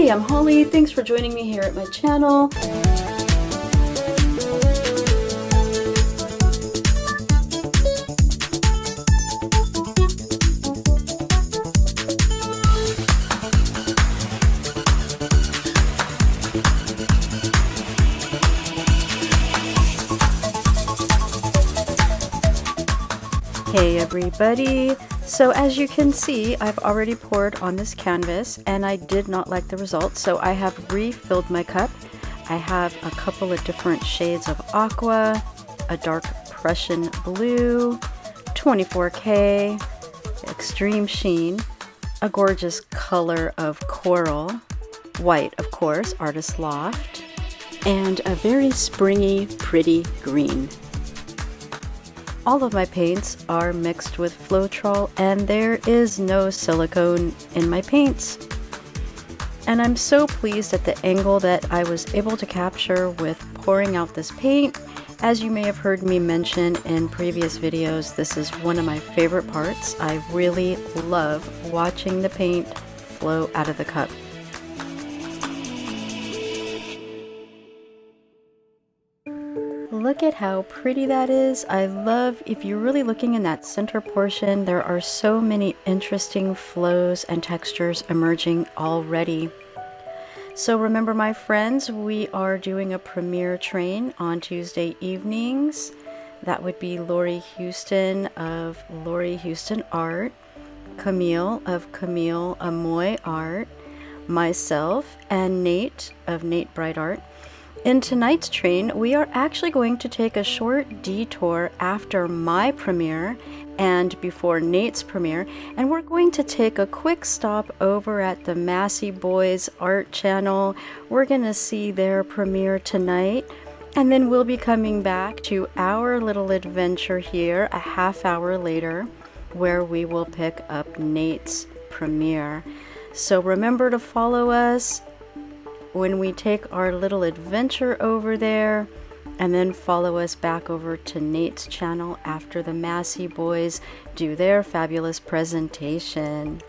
Hey, I'm Holly. Thanks for joining me here at my channel. Hey everybody! So as you can see, I've already poured on this canvas and I did not like the results, so I have refilled my cup. I have a couple of different shades of aqua, a dark Prussian blue, 24K, extreme sheen, a gorgeous color of coral, white of course, Artist Loft, and a very springy, pretty green. All of my paints are mixed with Floetrol and there is no silicone in my paints. And I'm so pleased at the angle that I was able to capture with pouring out this paint. As you may have heard me mention in previous videos, this is one of my favorite parts. I really love watching the paint flow out of the cup. Look at how pretty that is. I love, if you're really looking in that center portion, there are so many interesting flows and textures emerging already. So remember my friends, we are doing a premiere train on Tuesday evenings. That would be Lori Houston of Lori Houston Art, Camille of Camile Amoy Art, myself, and Nate of Nate Bright Art. In tonight's train, we are actually going to take a short detour after my premiere and before Nate's premiere, and we're going to take a quick stop over at the Masse Boys Art channel. We're going to see their premiere tonight, and then we'll be coming back to our little adventure here a half hour later, where we will pick up Nate's premiere. So remember to follow us when we take our little adventure over there, and then follow us back over to Nate's channel after the Masse Boys do their fabulous presentation.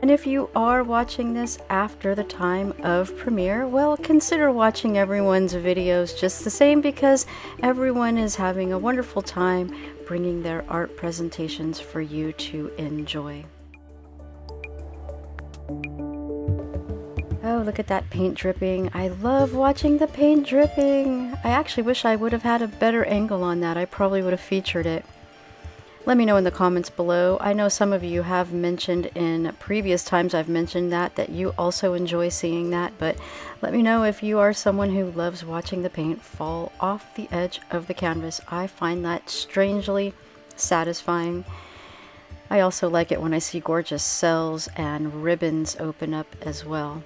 And if you are watching this after the time of premiere, well, consider watching everyone's videos just the same, because everyone is having a wonderful time bringing their art presentations for you to enjoy. Oh, look at that paint dripping. I love watching the paint dripping. I actually wish I would have had a better angle on that. I probably would have featured it. Let me know in the comments below. I know some of you have mentioned in previous times I've mentioned that you also enjoy seeing that, but let me know if you are someone who loves watching the paint fall off the edge of the canvas. I find that strangely satisfying. I also like it when I see gorgeous cells and ribbons open up as well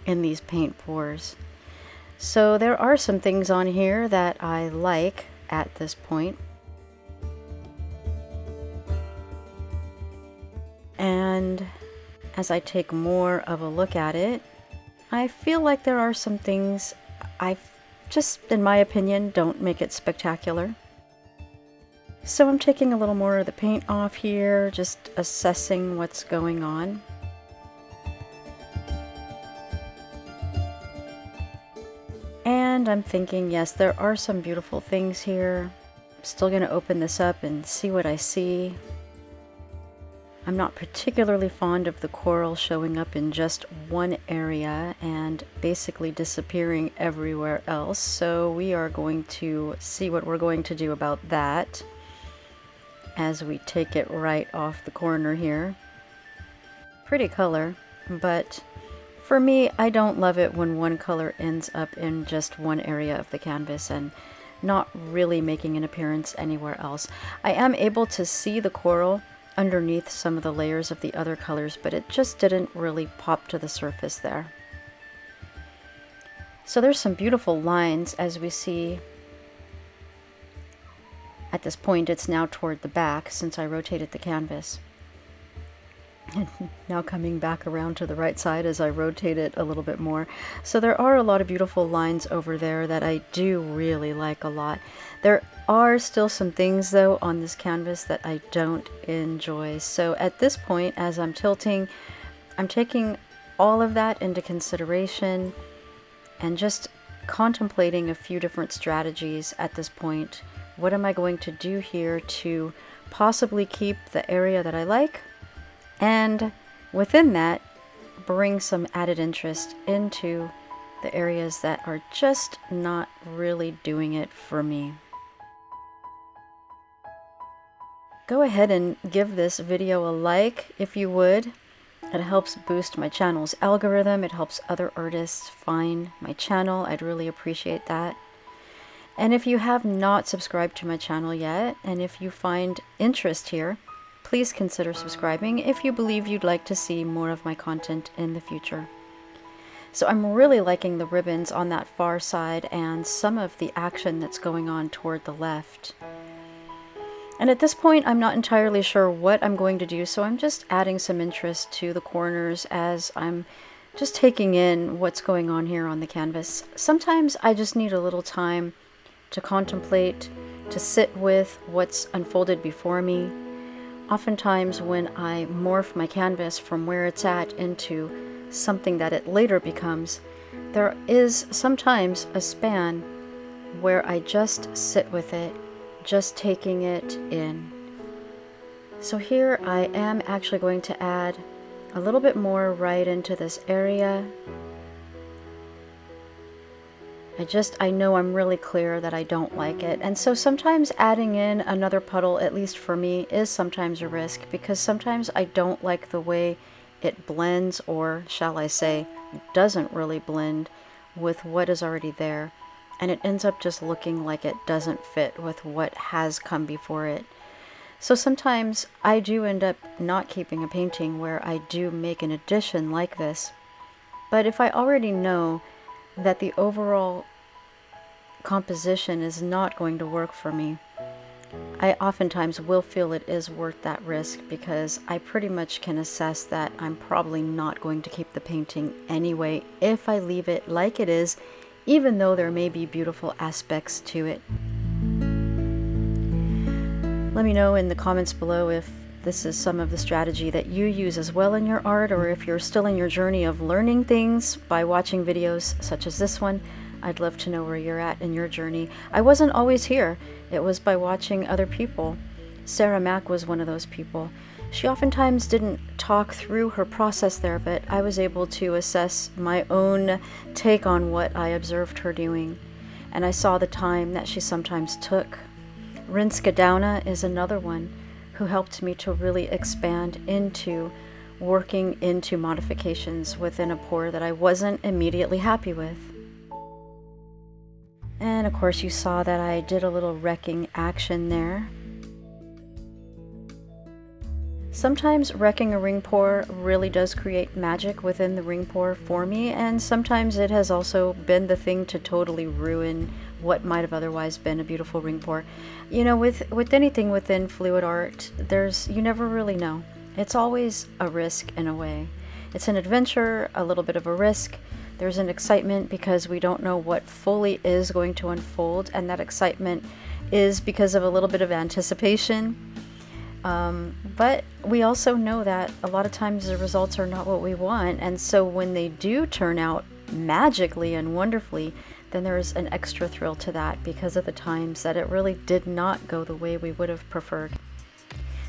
in these paint pours. So there are some things on here that I like at this point. And as I take more of a look at it, I feel like there are some things I just, in my opinion, don't make it spectacular. So I'm taking a little more of the paint off here, just assessing what's going on. And I'm thinking, yes, there are some beautiful things here. I'm still going to open this up and see what I see. I'm not particularly fond of the coral showing up in just one area and basically disappearing everywhere else. So we are going to see what we're going to do about that as we take it right off the corner here. Pretty color, but for me, I don't love it when one color ends up in just one area of the canvas and not really making an appearance anywhere else. I am able to see the coral underneath some of the layers of the other colors, but it just didn't really pop to the surface there. So there's some beautiful lines as we see. At this point, it's now toward the back since I rotated the canvas. And now coming back around to the right side as I rotate it a little bit more. So there are a lot of beautiful lines over there that I do really like a lot. There are still some things though on this canvas that I don't enjoy. So at this point, as I'm tilting, I'm taking all of that into consideration and just contemplating a few different strategies at this point. What am I going to do here to possibly keep the area that I like, and within that, bring some added interest into the areas that are just not really doing it for me. Go ahead and give this video a like if you would. It helps boost my channel's algorithm. It helps other artists find my channel. I'd really appreciate that. And if you have not subscribed to my channel yet, and if you find interest here, please consider subscribing if you believe you'd like to see more of my content in the future. So I'm really liking the ribbons on that far side and some of the action that's going on toward the left. And at this point, I'm not entirely sure what I'm going to do, so I'm just adding some interest to the corners as I'm just taking in what's going on here on the canvas. Sometimes I just need a little time to contemplate, to sit with what's unfolded before me. Oftentimes when I morph my canvas from where it's at into something that it later becomes, there is sometimes a span where I just sit with it, just taking it in. So here I am actually going to add a little bit more right into this area. I know I'm really clear that I don't like it. And so sometimes adding in another puddle, at least for me, is sometimes a risk, because sometimes I don't like the way it blends, or shall I say, doesn't really blend with what is already there. And it ends up just looking like it doesn't fit with what has come before it. So sometimes I do end up not keeping a painting where I do make an addition like this. But if I already know that the overall composition is not going to work for me, I oftentimes will feel it is worth that risk, because I pretty much can assess that I'm probably not going to keep the painting anyway if I leave it like it is, even though there may be beautiful aspects to it. Let me know in the comments below if this is some of the strategy that you use as well in your art, or if you're still in your journey of learning things by watching videos such as this one. I'd love to know where you're at in your journey. I wasn't always here. It was by watching other people. Sarah Mack was one of those people. She oftentimes didn't talk through her process there, but I was able to assess my own take on what I observed her doing. And I saw the time that she sometimes took. Rinska Dauna is another one who helped me to really expand into working into modifications within a pour that I wasn't immediately happy with. And of course you saw that I did a little wrecking action there. Sometimes wrecking a ring pour really does create magic within the ring pour for me, and sometimes it has also been the thing to totally ruin what might have otherwise been a beautiful ring pour. You know, with anything within fluid art, you never really know. It's always a risk in a way. It's an adventure, a little bit of a risk. There's an excitement because we don't know what fully is going to unfold, and that excitement is because of a little bit of anticipation. But we also know that a lot of times the results are not what we want, and so when they do turn out magically and wonderfully, then there's an extra thrill to that because of the times that it really did not go the way we would have preferred.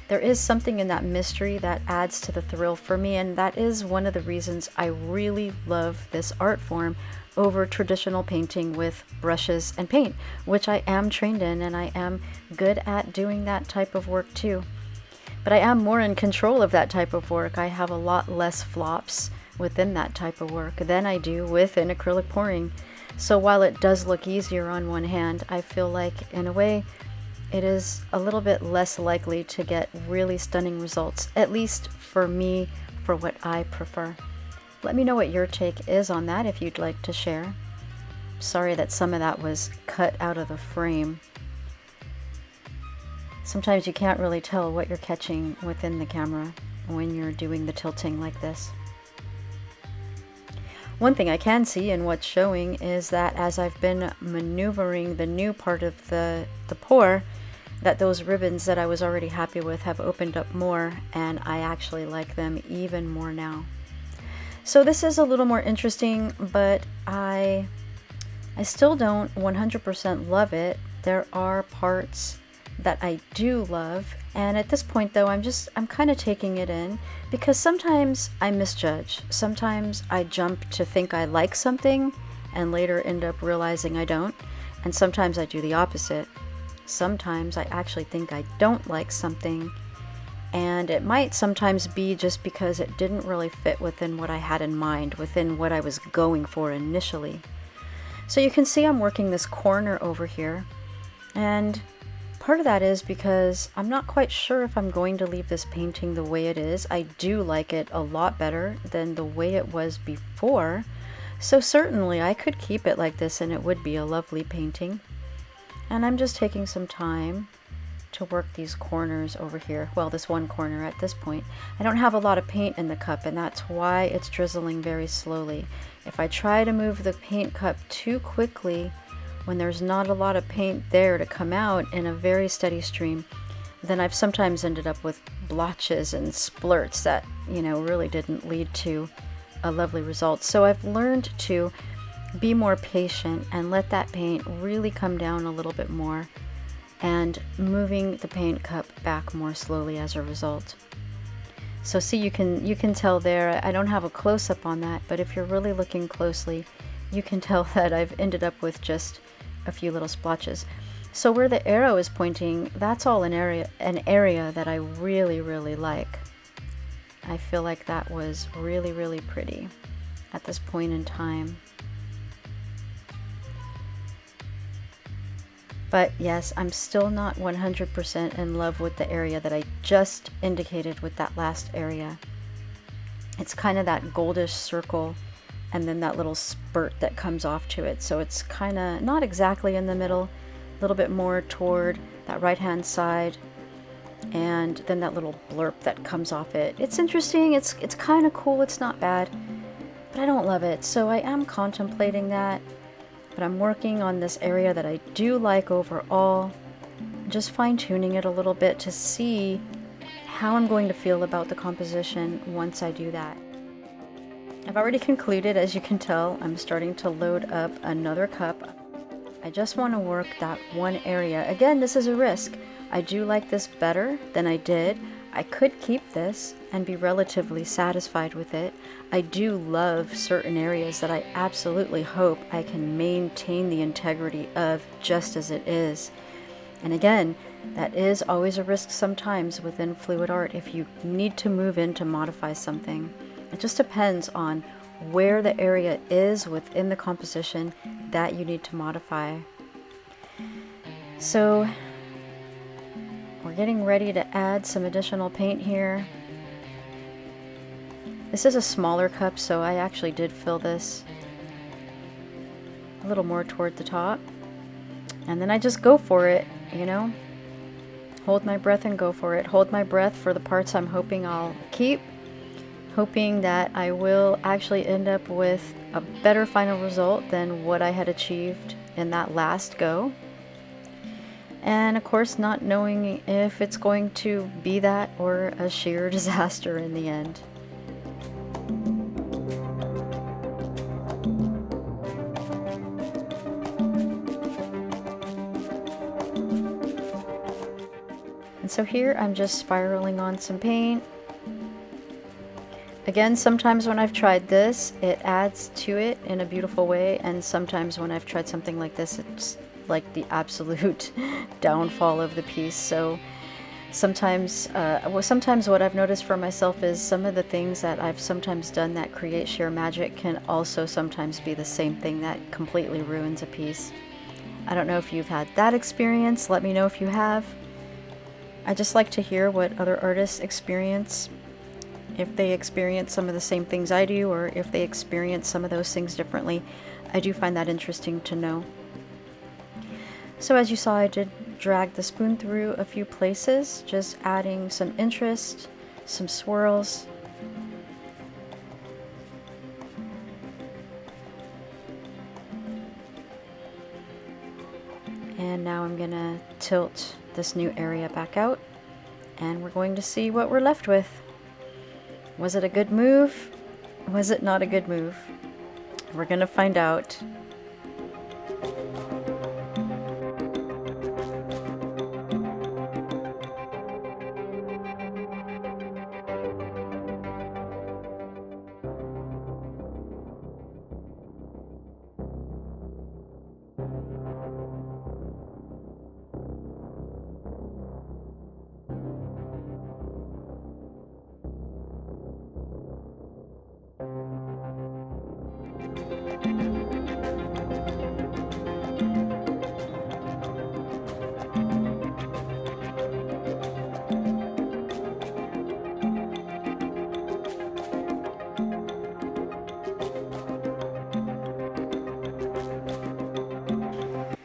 There is something in that mystery that adds to the thrill for me, and that is one of the reasons I really love this art form over traditional painting with brushes and paint, which I am trained in, and I am good at doing that type of work too. But I am more in control of that type of work. I have a lot less flops within that type of work than I do within acrylic pouring. So while it does look easier on one hand, I feel like in a way it is a little bit less likely to get really stunning results, at least for me, for what I prefer. Let me know what your take is on that if you'd like to share. Sorry that some of that was cut out of the frame. Sometimes you can't really tell what you're catching within the camera when you're doing the tilting like this. One thing I can see in what's showing is that as I've been maneuvering the new part of the pour, that those ribbons that I was already happy with have opened up more, and I actually like them even more now. So this is a little more interesting, but I still don't 100% love it. There are parts that I do love, and at this point though, I'm kind of taking it in, because sometimes I misjudge. Sometimes I jump to think I like something and later end up realizing I don't, and sometimes I do the opposite. Sometimes I actually think I don't like something, and it might sometimes be just because it didn't really fit within what I had in mind, within what I was going for initially. So you can see I'm working this corner over here, and part of that is because I'm not quite sure if I'm going to leave this painting the way it is. I do like it a lot better than the way it was before, so certainly I could keep it like this and it would be a lovely painting. And I'm just taking some time to work these corners over here. Well, this one corner at this point. I don't have a lot of paint in the cup, and that's why it's drizzling very slowly. If I try to move the paint cup too quickly when there's not a lot of paint there to come out in a very steady stream, then I've sometimes ended up with blotches and splurts that, you know, really didn't lead to a lovely result. So I've learned to be more patient and let that paint really come down a little bit more, and moving the paint cup back more slowly as a result. So see, you can tell there, I don't have a close-up on that, but if you're really looking closely, you can tell that I've ended up with just a few little splotches. So where the arrow is pointing, that's all an area that I really, really like. I feel like that was really, really pretty at this point in time. But yes, I'm still not 100% in love with the area that I just indicated with that last area. It's kind of that goldish circle and then that little spurt that comes off to it. So it's kind of not exactly in the middle, a little bit more toward that right-hand side, and then that little blurb that comes off it. It's interesting, it's kind of cool, it's not bad, but I don't love it. So I am contemplating that. But I'm working on this area that I do like overall, just fine-tuning it a little bit to see how I'm going to feel about the composition once I do that. I've already concluded, as you can tell. I'm starting to load up another cup. I just want to work that one area. Again, this is a risk. I do like this better than I did. I could keep this and be relatively satisfied with it. I do love certain areas that I absolutely hope I can maintain the integrity of just as it is. And again, that is always a risk sometimes within fluid art if you need to move in to modify something. It just depends on where the area is within the composition that you need to modify. So we're getting ready to add some additional paint here. This is a smaller cup, so I actually did fill this a little more toward the top. And then I just go for it, you know? Hold my breath and go for it. Hold my breath for the parts I'm hoping I'll keep. Hoping that I will actually end up with a better final result than what I had achieved in that last go. And of course, not knowing if it's going to be that or a sheer disaster in the end. And so here I'm just spiraling on some paint. Again, sometimes when I've tried this, it adds to it in a beautiful way, and sometimes when I've tried something like this, it's like the absolute downfall of the piece. So sometimes what I've noticed for myself is some of the things that I've sometimes done that create sheer magic can also sometimes be the same thing that completely ruins a piece. I don't know if you've had that experience. Let me know if you have. I just like to hear what other artists experience, if they experience some of the same things I do, or if they experience some of those things differently. I do find that interesting to know. So as you saw, I did drag the spoon through a few places, just adding some interest, some swirls. And now I'm gonna tilt this new area back out, and we're going to see what we're left with. Was it a good move? Was it not a good move? We're gonna find out.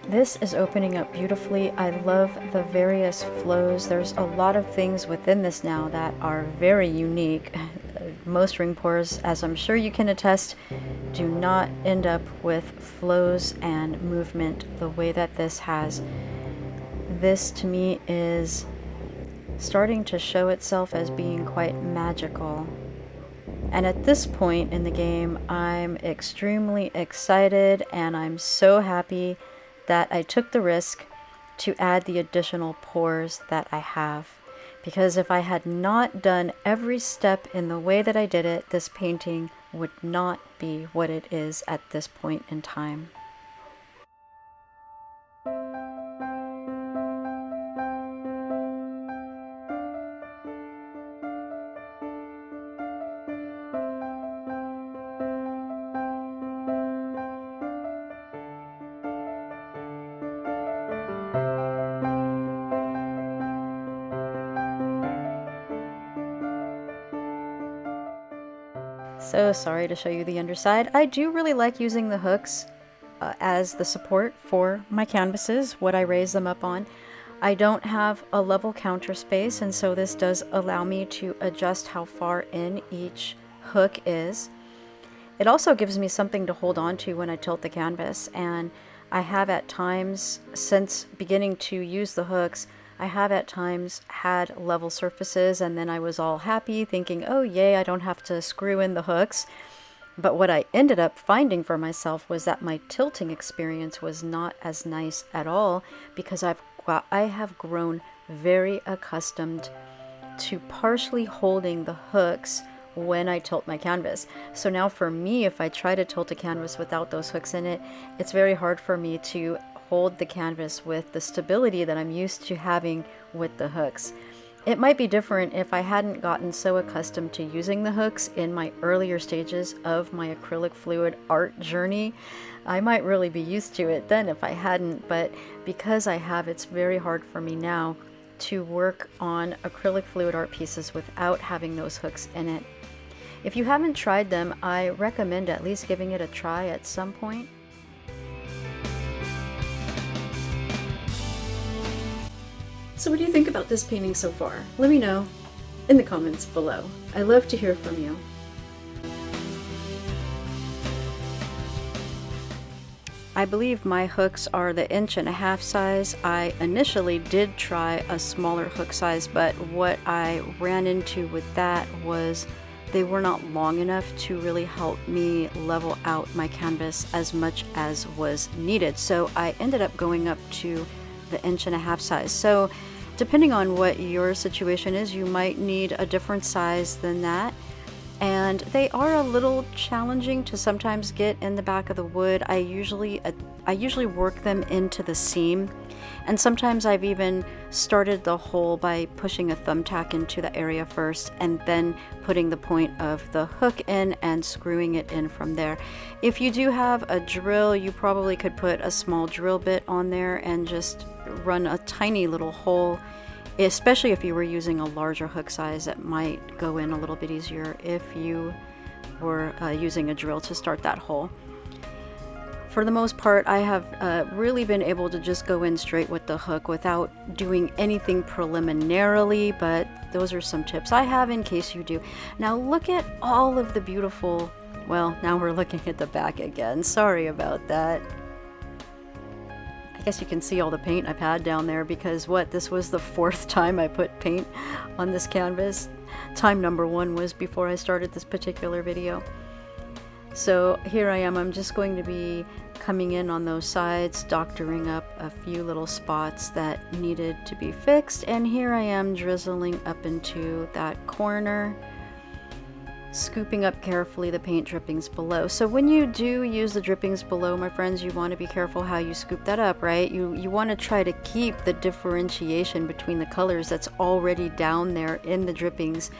This is opening up beautifully. I love the various flows. There's a lot of things within this now that are very unique. Most ring pours, as I'm sure you can attest, do not end up with flows and movement the way that this has. This to me is starting to show itself as being quite magical. And at this point in the game, I'm extremely excited and I'm so happy that I took the risk to add the additional pours that I have. Because if I had not done every step in the way that I did it, this painting would not be what it is at this point in time. So sorry to show you the underside. I do really like using the hooks as the support for my canvases, what I raise them up on. I don't have a level counter space, and so this does allow me to adjust how far in each hook is. It also gives me something to hold on to when I tilt the canvas, and I have at times, since beginning to use the hooks, I have at times had level surfaces, and then I was all happy thinking, oh yay, I don't have to screw in the hooks. But what I ended up finding for myself was that my tilting experience was not as nice at all, because I have grown very accustomed to partially holding the hooks when I tilt my canvas. So now for me, if I try to tilt a canvas without those hooks in it, it's very hard for me to hold the canvas with the stability that I'm used to having with the hooks. It might be different if I hadn't gotten so accustomed to using the hooks in my earlier stages of my acrylic fluid art journey. I might really be used to it then if I hadn't, but because I have, it's very hard for me now to work on acrylic fluid art pieces without having those hooks in it. If you haven't tried them, I recommend at least giving it a try at some point. So what do you think about this painting so far? Let me know in the comments below. I love to hear from you. I believe my hooks are the 1.5 inch size. I initially did try a smaller hook size, but what I ran into with that was they were not long enough to really help me level out my canvas as much as was needed. So I ended up going up to the 1.5 inch size. So depending on what your situation is, you might need a different size than that. And they are a little challenging to sometimes get in the back of the wood. I usually work them into the seam. And sometimes I've even started the hole by pushing a thumbtack into the area first and then putting the point of the hook in and screwing it in from there. If you do have a drill, you probably could put a small drill bit on there and just run a tiny little hole. Especially if you were using a larger hook size, it might go in a little bit easier if you were using a drill to start that hole. For the most part, I have really been able to just go in straight with the hook without doing anything preliminarily, but those are some tips I have in case you do. Now look at all of the beautiful, well, now we're looking at the back again. Sorry about that. I guess you can see all the paint I've had down there because this was the 4th time I put paint on this canvas. Time number 1 was before I started this particular video. So here I am, I'm just going to be coming in on those sides, doctoring up a few little spots that needed to be fixed, and here I am drizzling up into that corner, scooping up carefully the paint drippings below. So when you do use the drippings below, my friends, you want to be careful how you scoop that up, right? You want to try to keep the differentiation between the colors that's already down there in the drippings.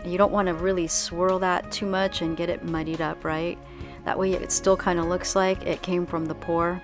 You don't want to really swirl that too much and get it muddied up, right? That way it still kind of looks like it came from the pour.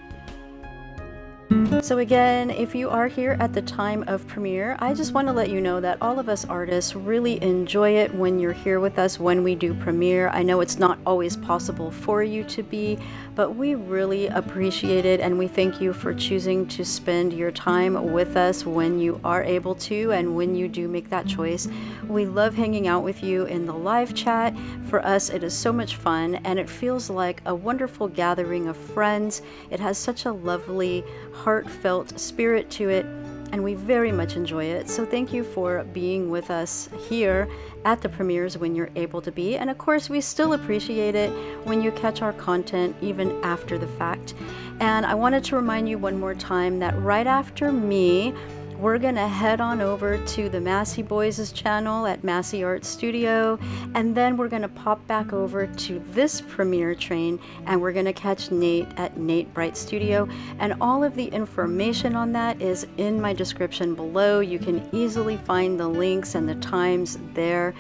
So again, if you are here at the time of premiere, I just want to let you know that all of us artists really enjoy it when you're here with us when we do premiere. I know it's not always possible for you to be, but we really appreciate it, and we thank you for choosing to spend your time with us when you are able to and when you do make that choice. We love hanging out with you in the live chat. For us, it is so much fun, and it feels like a wonderful gathering of friends. It has such a lovely, heartfelt spirit to it, and we very much enjoy it. So thank you for being with us here at the premieres when you're able to be, and of course we still appreciate it when you catch our content even after the fact. And I wanted to remind you one more time that right after me, we're gonna head on over to the Masse Boys' channel at Masse Art Studio, and then we're gonna pop back over to this premiere train, and we're gonna catch Nate at Nate Bright Studio. And all of the information on that is in my description below. You can easily find the links and the times there.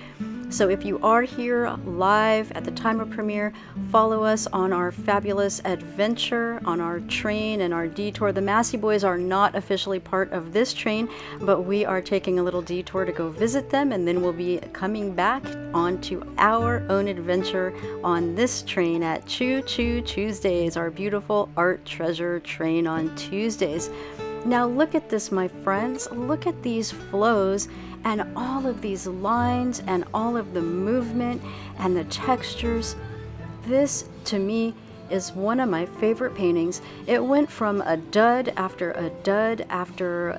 So if you are here live at the time of premiere, follow us on our fabulous adventure on our train and our detour. The Masse Boys are not officially part of this train, but we are taking a little detour to go visit them, and then we'll be coming back onto our own adventure on this train at Choo Choo Tuesdays, our beautiful art treasure train on Tuesdays. Now look at this, my friends. Look at these flows and all of these lines and all of the movement and the textures. This, to me, is one of my favorite paintings. It went from a dud after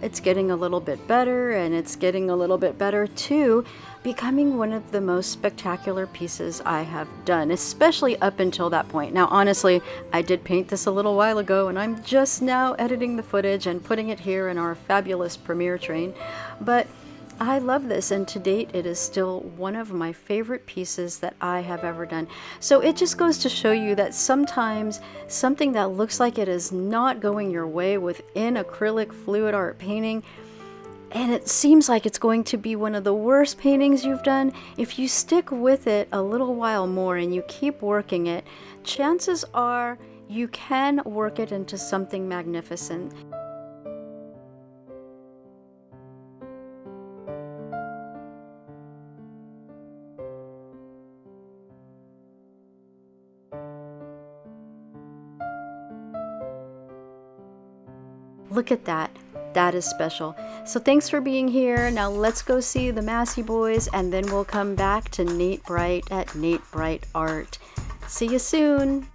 it's getting a little bit better and it's getting a little bit better to becoming one of the most spectacular pieces I have done, especially up until that point. Now, honestly, I did paint this a little while ago, and I'm just now editing the footage and putting it here in our fabulous premiere train. But I love this, and to date it is still one of my favorite pieces that I have ever done. So it just goes to show you that sometimes something that looks like it is not going your way within acrylic fluid art painting, and it seems like it's going to be one of the worst paintings you've done, if you stick with it a little while more and you keep working it, chances are you can work it into something magnificent. Look at that. That is special. So thanks for being here. Now let's go see the Masse Boys, and then we'll come back to Nate Bright at Nate Bright Art. See you soon.